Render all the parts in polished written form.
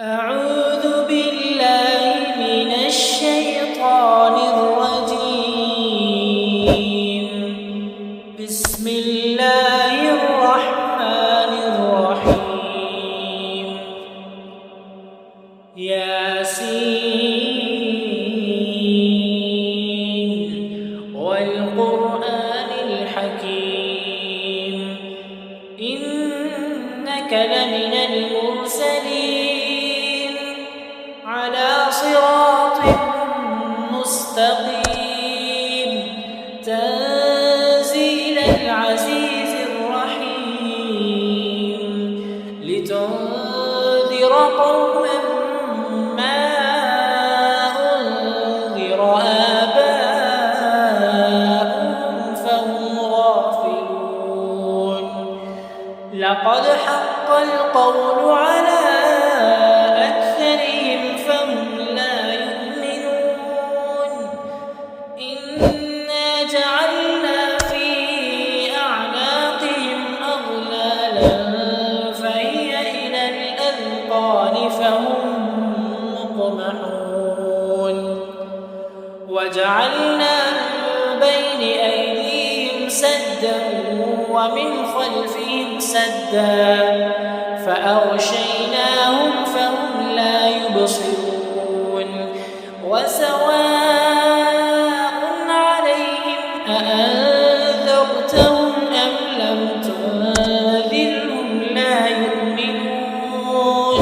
أعوذ بالله من الشيطان الرجيم. بسم الله الرحمن الرحيم. ياسين والقرآن الحكيم إنك لمن المرسلين على صراط مستقيم تنزيل العزيز الرحيم لتنذر قوما ما أنذر آباؤهم فهم غافلون. لقد حق القول على أكثرهم فهم لا يؤمنون. إنا جعلنا في أعناقهم أغلالا فهي إلى الأذقان فهم مقمحون. وجعلنا من بين أيديهم سدا ومن خلفهم سدا فأغشيناهم فهم لا يبصرون. وسواء عليهم أأنذرتهم أم لم تنذرهم لا يؤمنون.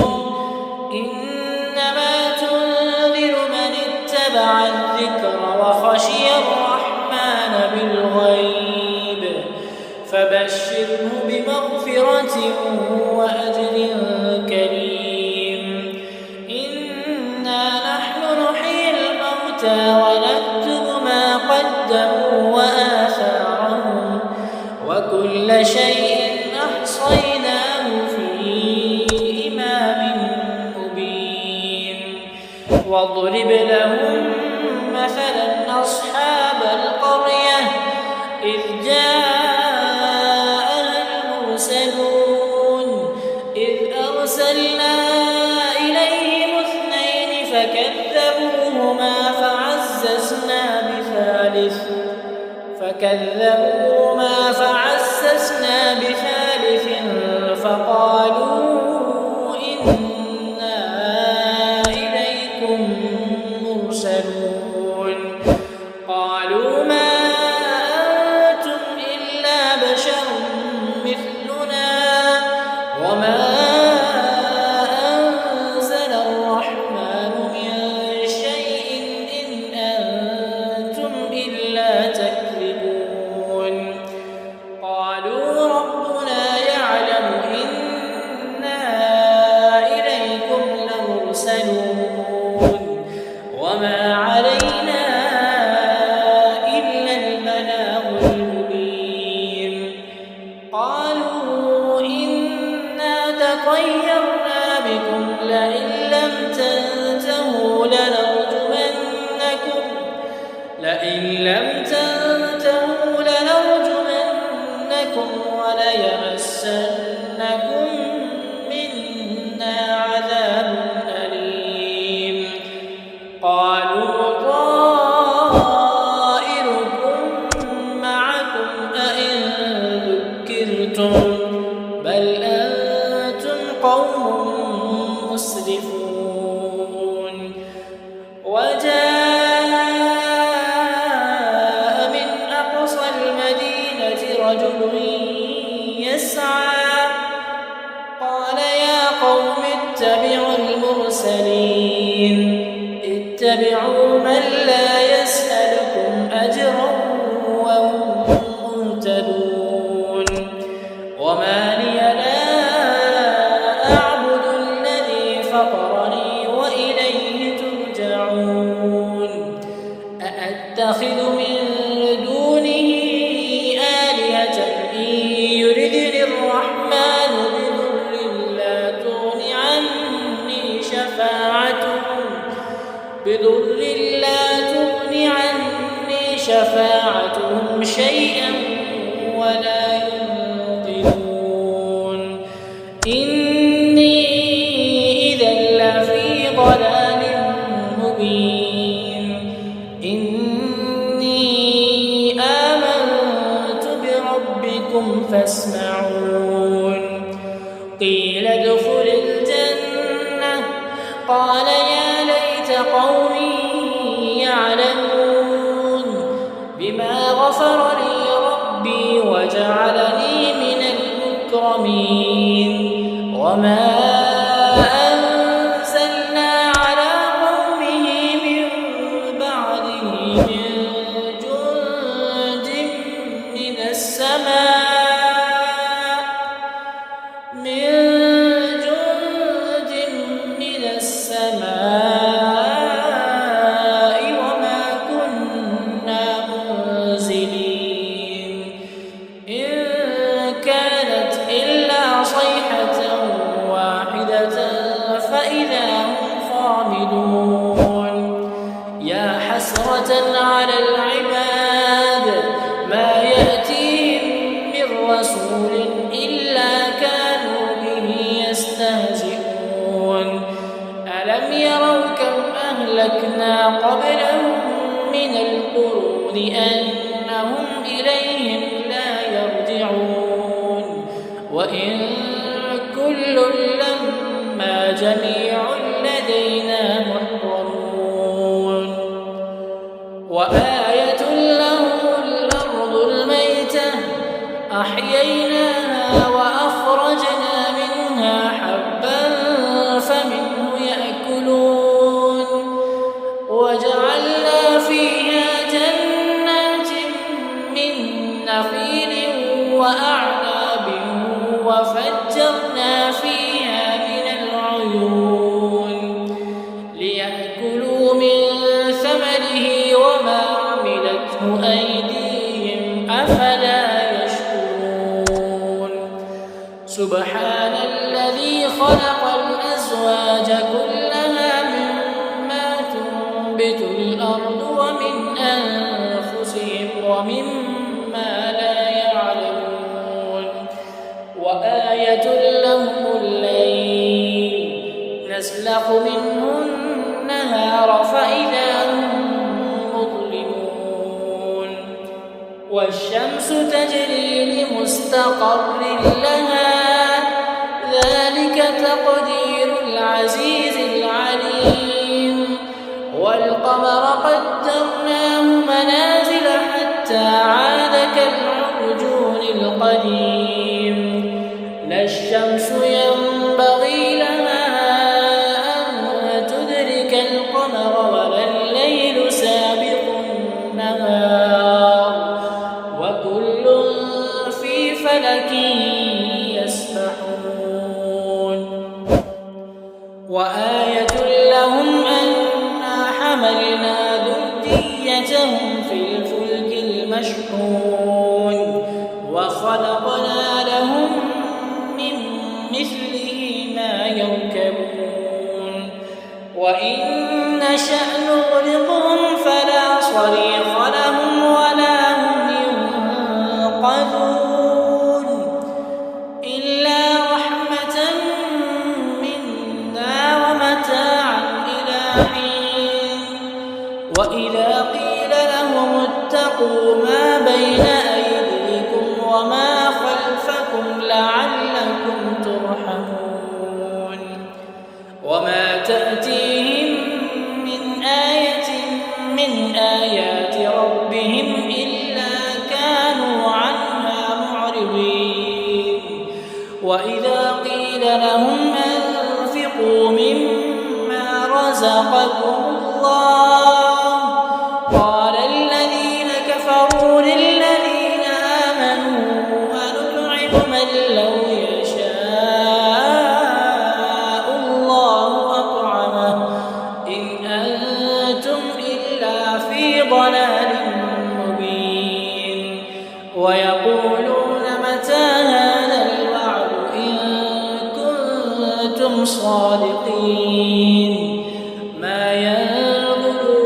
إنما تنذر من اتبع الذكر وخشي الرحمن بالغيب فبشره بمغفرة وأجر كريم. إنا نحن نحيي الموتى ونكتب ما قدموا وآثارهم وكل شيء أحصيناه في إمام مبين. واضرب لهم مثلا أصحاب القرية إذ أرسلنا إليهم اثنين فكذبوهما فعززنا بثالث فقالوا إنا إليكم مرسلون. قالوا ما أنتم إلا بشر مثلنا وما أنزل الرحمن من شيء إن أنتم إلا تكذبون. قالوا ربنا يعلم إنا إليكم لمرسلون وما علينا إلا البلاغ المبين. قالوا إنا تطيرنا بكم لئن لم تنتهوا لنرجمنكم وليمسنكم منا عذاب أليم. قالوا طائركم معكم أئن ذكرتم بل أنتم قوم مسرفون. وجاء من أقصى المدينة رجل يسعى قال يا قوم اتبعوا المرسلين اتبعوا من لا يسألكم أجرا وهم مهتدون. وما لي لا أعبد الذي فطرني وإليه ترجعون. أأتخذ من دونه آلهة إن يردني الرحمن بضر لا تغن عني شفاعتهم شيئا ولا ينقذون. إني إذا فاسمعون قيل ادخل الجنة قال يا ليت قومي يعلمون بما غفر لي ربي وجعلني من المكرمين وما أنزلنا على قومه من بعده من جند من السماء وما كنا منزلين إن كانت إلا صيحة واحدة فإذا هم خامدون يا حسرة على العباد ما يأتيهم من رسول إلا كانوا به يستهزئون ألم يروا كم أهلكنا قبلهم من القرون أنهم إليهم لا يرجعون وإن كل لما جميع لدينا محضرون وآية لهم الأرض الميتة أحييناها وأخرجنا منها حبا فمنه يأكلون وجعلنا فيها جنات من نخيل وأعناب وفجرنا فيها من العيون ليأكلوا من ثمره وما عملته أيديهم أفلا يشكرون سبحان الذي خلق الأزواج كلها مما تنبت الأرض ومن أنفسهم ومما لا يعلمون وآية لهم الليل نسلخ منه النهار فإذا هم مظلمون والشمس تجري لمستقر لها ذلك تقدير العزيز العليم والقمر قدرناه منازل حتى عاد كالعرجون القديم لا الشمس ينبغي لها أن تدرك القمر ولا الليل سابق النهار وكل في فلك يسبحون وآية لهم أنا حملنا ذريتهم في الفلك المشحون وخلقنا لهم من مثله ما يركبون وإن نشأ نغرقهم فلا صريخ لهم ولا هم ينقذون إلا رحمة منا ومتاعا إلى حين وإذا قيل لهم اتقوا ما بين أيديكم وما خلفكم لعلكم ترحمون وما تأتيهم من آية من آيات ربهم إلا كانوا عنها معرضين وإذا قيل لهم أنفقوا مما رزقكم الله قال الذين كفروا للذين آمنوا أنطعم من لو يشاء الله أطعمه إن أنتم إلا في ضلال مبين ويقولون متى هذا الوعد إن كنتم صادقين ما ينظرون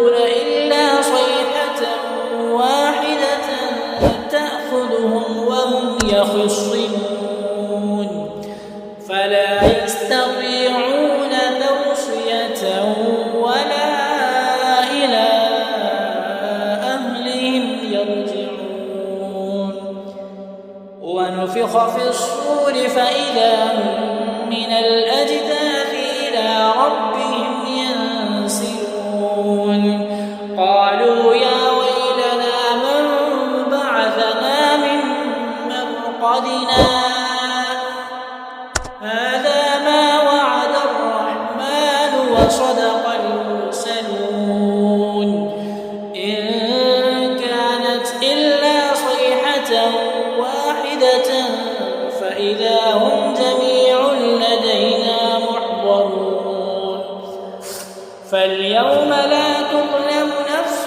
فاليوم لا تظلم نفس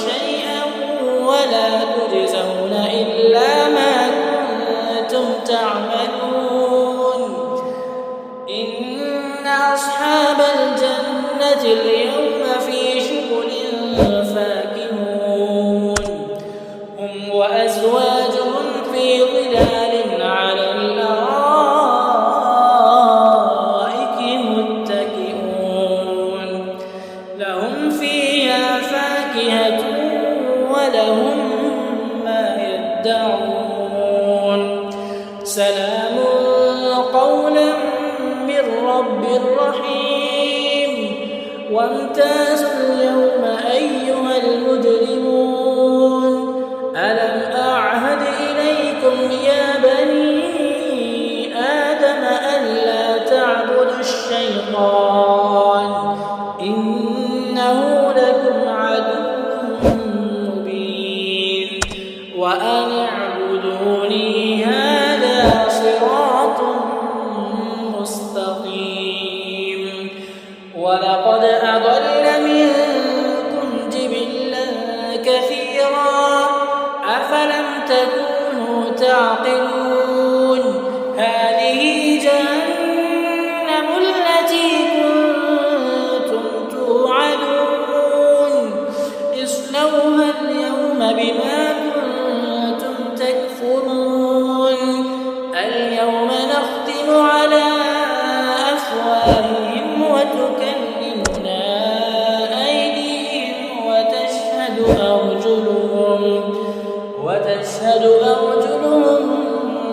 شيئا ولا تجزون إلا ما كنتم تعملون. إن أصحاب الجنة اليوم في شغل فاكهون هم وأزواجهم في ظلال على الأرائك متكئون لهم فيها فاكهة ولهم ما يدعون سلام قولا من رب رحيم. وامتازوا اليوم أيها المجرمون ألم أعهد إليكم يا بني آدم ألا تعبدوا الشيطان إنه لكم عدو مبين وأن اعبدوني هذا صراط مستقيم. ولقد أضل منكم جبلا كثيرا أفلم تكونوا تعقلون. هذه جهنم التي كنتم توعدون اصلوها اليوم بما كنتم تكفرون. اليوم نختم على أفواههم وتكلمنا أيديهم وتشهد أرجلهم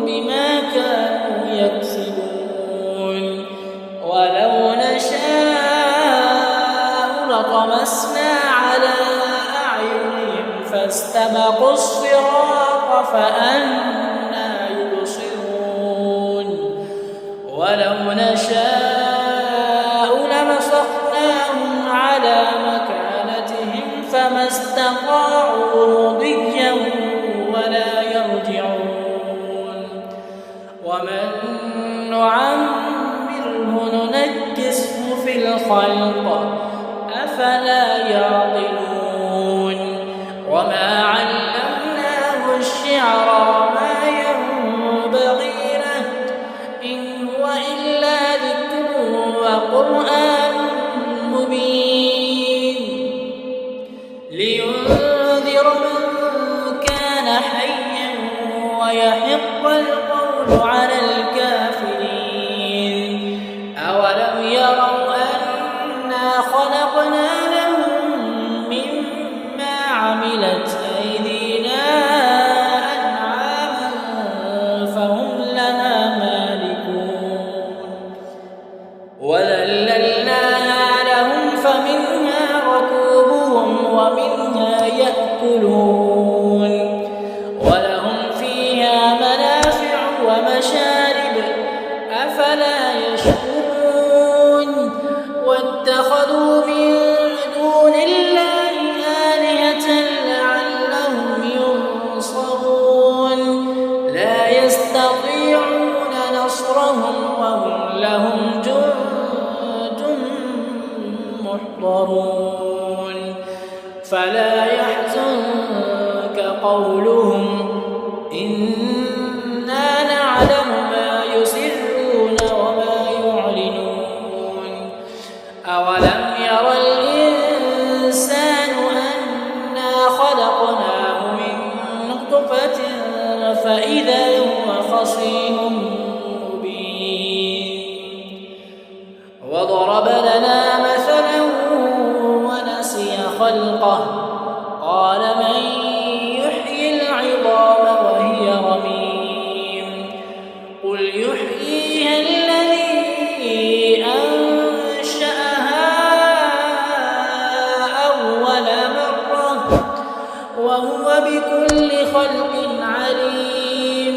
بما كانوا يكسبون. ولو نشاء لطمسنا على أعينهم فاستبقوا الصراط فأنى يبصرون. ولو نشاء لمسخناهم على مكانتهم فما استطاعوا مضيا ولا يرجعون. ومن نعمره ننكسه في الخلق أفلا يعقلون. وما علمناه الشعر وما ينبغي له إن هو إلا ذكر وقرآن مبين لينذر من كان حيا ويحق القول على الكافرين. أولم يروا أنا خلقنا لهم مما عملت أيدينا أنعاما فهم لها مالكون وذللناها لهم فمنها ركوبهم ومنها يأكلون ولهم فيها منافع ومشارب أفلا يشكرون. واتخذوا من دون الله آلهة لعلهم ينصرون لا يستطيعون نصرهم وهم لهم جند محضرون. فلا يحزنك قولهم إنا نعلم ما يسرون وما يعلنون. أولم ير الإنسان أنا خلقناه من نطفة فإذا هو خصيم مبين. وضرب لنا مثلا ونسي خلقه قال من يحيي العظام وهي رميم قل يحييها الذي أنشأها أول مرة وهو بكل خلق عليم.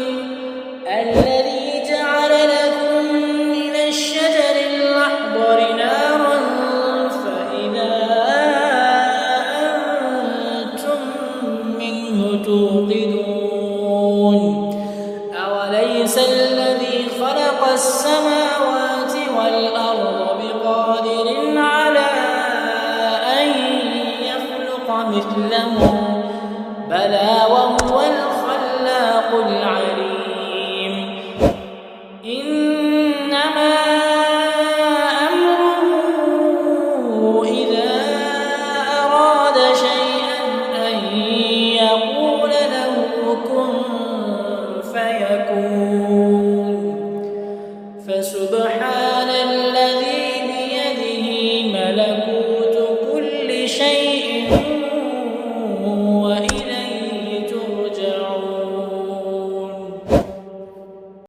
الذي جعل لكم من الشجر الأخضر نارا فإذا أنتم منه توقدون. أوليس الذي خلق السماوات والأرض بقادر على مثله بلى وهو الخلاق العليم إنما أمره إذا أراد شيئا أن يقول له كن فيكون فسبحان